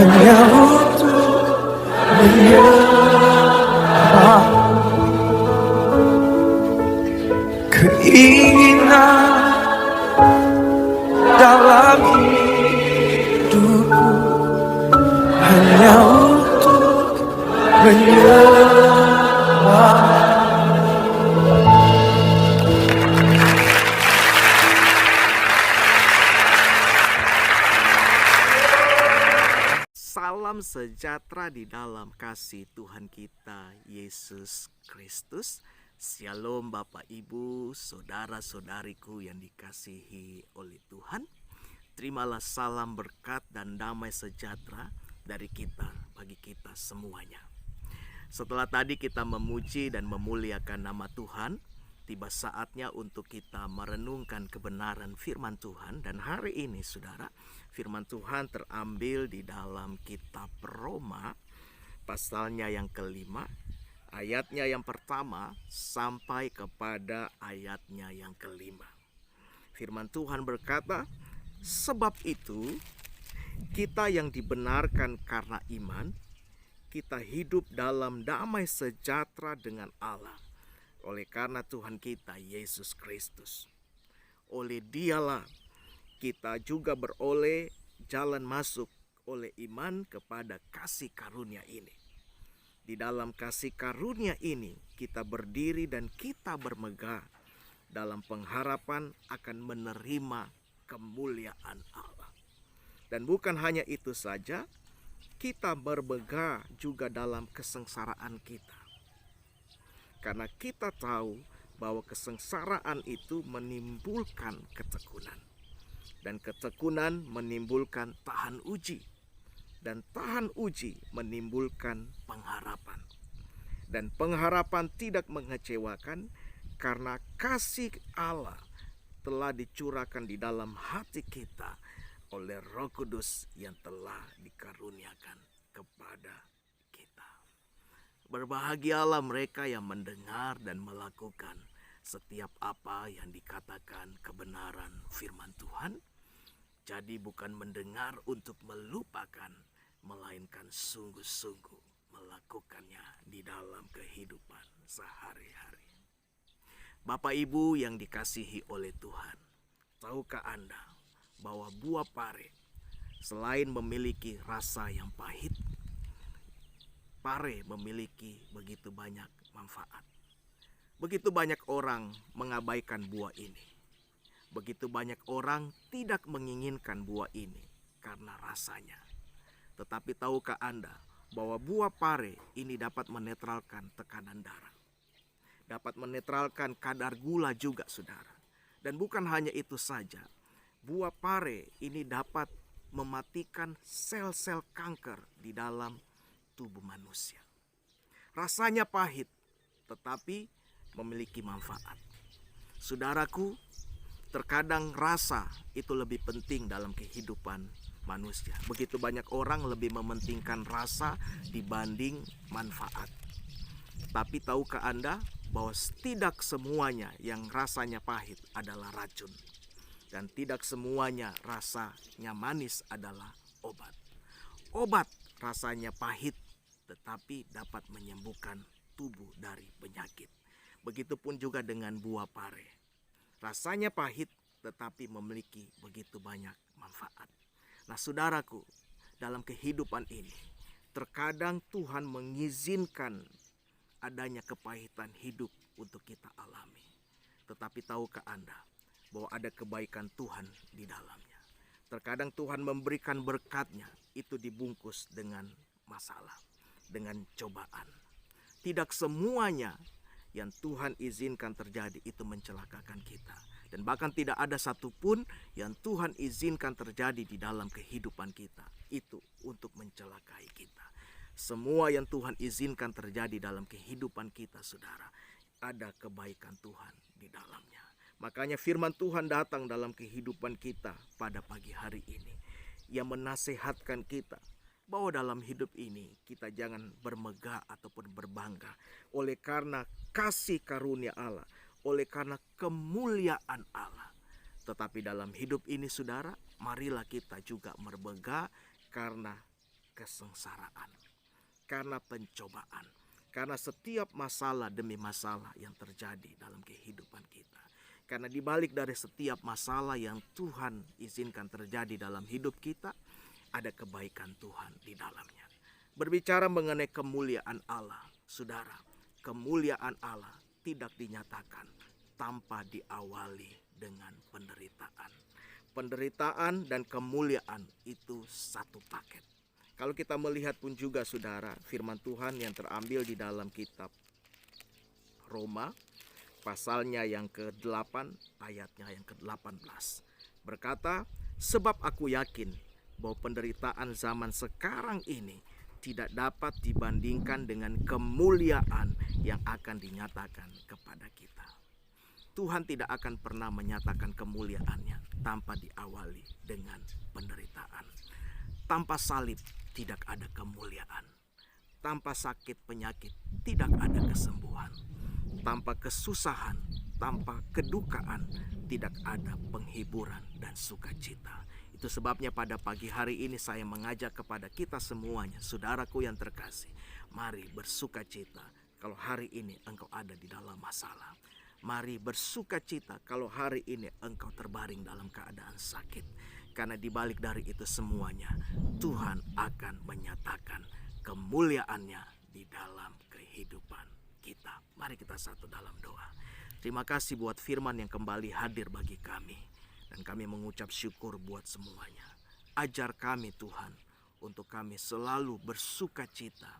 hanya untuk menyembah. Keinginan dalam hidupku hanya untuk menyembah. Salam sejahtera di dalam kasih Tuhan kita Yesus Kristus. Shalom Bapak Ibu, saudara-saudariku yang dikasihi oleh Tuhan. Terimalah salam berkat dan damai sejahtera dari kita bagi kita semuanya. Setelah tadi kita memuji dan memuliakan nama Tuhan, tiba saatnya untuk kita merenungkan kebenaran firman Tuhan. Dan hari ini saudara, firman Tuhan terambil di dalam kitab Roma, pasalnya yang kelima, ayatnya yang pertama sampai kepada ayatnya yang kelima. Firman Tuhan berkata, sebab itu kita yang dibenarkan karena iman, kita hidup dalam damai sejahtera dengan Allah oleh karena Tuhan kita Yesus Kristus. Oleh Dialah kita juga beroleh jalan masuk oleh iman kepada kasih karunia ini. Di dalam kasih karunia ini kita berdiri dan kita bermegah dalam pengharapan akan menerima kemuliaan Allah. Dan bukan hanya itu saja, kita bermegah juga dalam kesengsaraan kita. Karena kita tahu bahwa kesengsaraan itu menimbulkan ketekunan. Dan ketekunan menimbulkan tahan uji. Dan tahan uji menimbulkan pengharapan. Dan pengharapan tidak mengecewakan karena kasih Allah telah dicurahkan di dalam hati kita oleh Roh Kudus yang telah dikaruniakan kepada kita. Berbahagialah mereka yang mendengar dan melakukan setiap apa yang dikatakan kebenaran firman Tuhan. Jadi bukan mendengar untuk melupakan, melainkan sungguh-sungguh melakukannya di dalam kehidupan sehari-hari. Bapak Ibu yang dikasihi oleh Tuhan, tahukah Anda bahwa buah pare selain memiliki rasa yang pahit, pare memiliki begitu banyak manfaat. Begitu banyak orang mengabaikan buah ini. Begitu banyak orang tidak menginginkan buah ini karena rasanya. Tetapi tahukah Anda bahwa buah pare ini dapat menetralkan tekanan darah. Dapat menetralkan kadar gula juga saudara. Dan bukan hanya itu saja. Buah pare ini dapat mematikan sel-sel kanker di dalam tubuh manusia. Rasanya pahit tetapi memiliki manfaat. Saudaraku, terkadang rasa itu lebih penting dalam kehidupan manusia. Begitu banyak orang lebih mementingkan rasa dibanding manfaat. Tapi tahukah Anda bahwa tidak semuanya yang rasanya pahit adalah racun. Dan tidak semuanya rasanya manis adalah obat. Obat rasanya pahit tetapi dapat menyembuhkan tubuh dari penyakit. Begitupun juga dengan buah pare. Rasanya pahit tetapi memiliki begitu banyak manfaat. Nah saudaraku, dalam kehidupan ini terkadang Tuhan mengizinkan adanya kepahitan hidup untuk kita alami. Tetapi tahukah Anda bahwa ada kebaikan Tuhan di dalamnya. Terkadang Tuhan memberikan berkat-Nya itu dibungkus dengan masalah, dengan cobaan. Tidak semuanya yang Tuhan izinkan terjadi itu mencelakakan kita. Dan bahkan tidak ada satupun yang Tuhan izinkan terjadi di dalam kehidupan kita itu untuk mencelakai kita. Semua yang Tuhan izinkan terjadi dalam kehidupan kita saudara, ada kebaikan Tuhan di dalamnya. Makanya firman Tuhan datang dalam kehidupan kita pada pagi hari ini. Yang menasehatkan kita bahwa dalam hidup ini kita jangan bermegah ataupun berbangga oleh karena kasih karunia Allah, oleh karena kemuliaan Allah. Tetapi dalam hidup ini saudara, marilah kita juga bermegah karena kesengsaraan, karena pencobaan, karena setiap masalah demi masalah yang terjadi dalam kehidupan kita. Karena dibalik dari setiap masalah yang Tuhan izinkan terjadi dalam hidup kita, ada kebaikan Tuhan di dalamnya. Berbicara mengenai kemuliaan Allah, saudara, kemuliaan Allah tidak dinyatakan tanpa diawali dengan penderitaan. Penderitaan dan kemuliaan itu satu paket. Kalau kita melihat pun juga, saudara, firman Tuhan yang terambil di dalam kitab Roma, pasalnya yang ke-8, ayatnya yang ke-18. Berkata, sebab aku yakin bahwa penderitaan zaman sekarang ini tidak dapat dibandingkan dengan kemuliaan yang akan dinyatakan kepada kita. Tuhan tidak akan pernah menyatakan kemuliaannya tanpa diawali dengan penderitaan. Tanpa salib tidak ada kemuliaan. Tanpa sakit penyakit tidak ada kesembuhan. Tanpa kesusahan, tanpa kedukaan, tidak ada penghiburan dan sukacita. Itu sebabnya pada pagi hari ini saya mengajak kepada kita semuanya, saudaraku yang terkasih, mari bersukacita kalau hari ini engkau ada di dalam masalah. Mari bersukacita kalau hari ini engkau terbaring dalam keadaan sakit. Karena dibalik dari itu semuanya, Tuhan akan menyatakan kemuliaannya di dalam kehidupan kita. Mari kita satu dalam doa. Terima kasih buat firman yang kembali hadir bagi kami. Dan kami mengucap syukur buat semuanya. Ajar kami Tuhan untuk kami selalu bersukacita,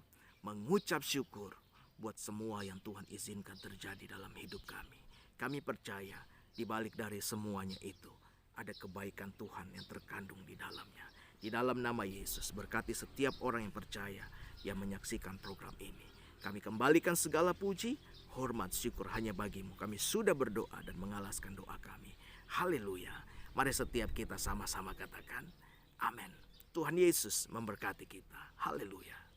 mengucap syukur buat semua yang Tuhan izinkan terjadi dalam hidup kami. Kami percaya di balik dari semuanya itu ada kebaikan Tuhan yang terkandung di dalamnya. Di dalam nama Yesus, berkati setiap orang yang percaya yang menyaksikan program ini. Kami kembalikan segala puji, hormat, syukur hanya bagimu. Kami sudah berdoa dan mengalaskan doa kami. Haleluya. Mari setiap kita sama-sama katakan amin. Tuhan Yesus memberkati kita. Haleluya.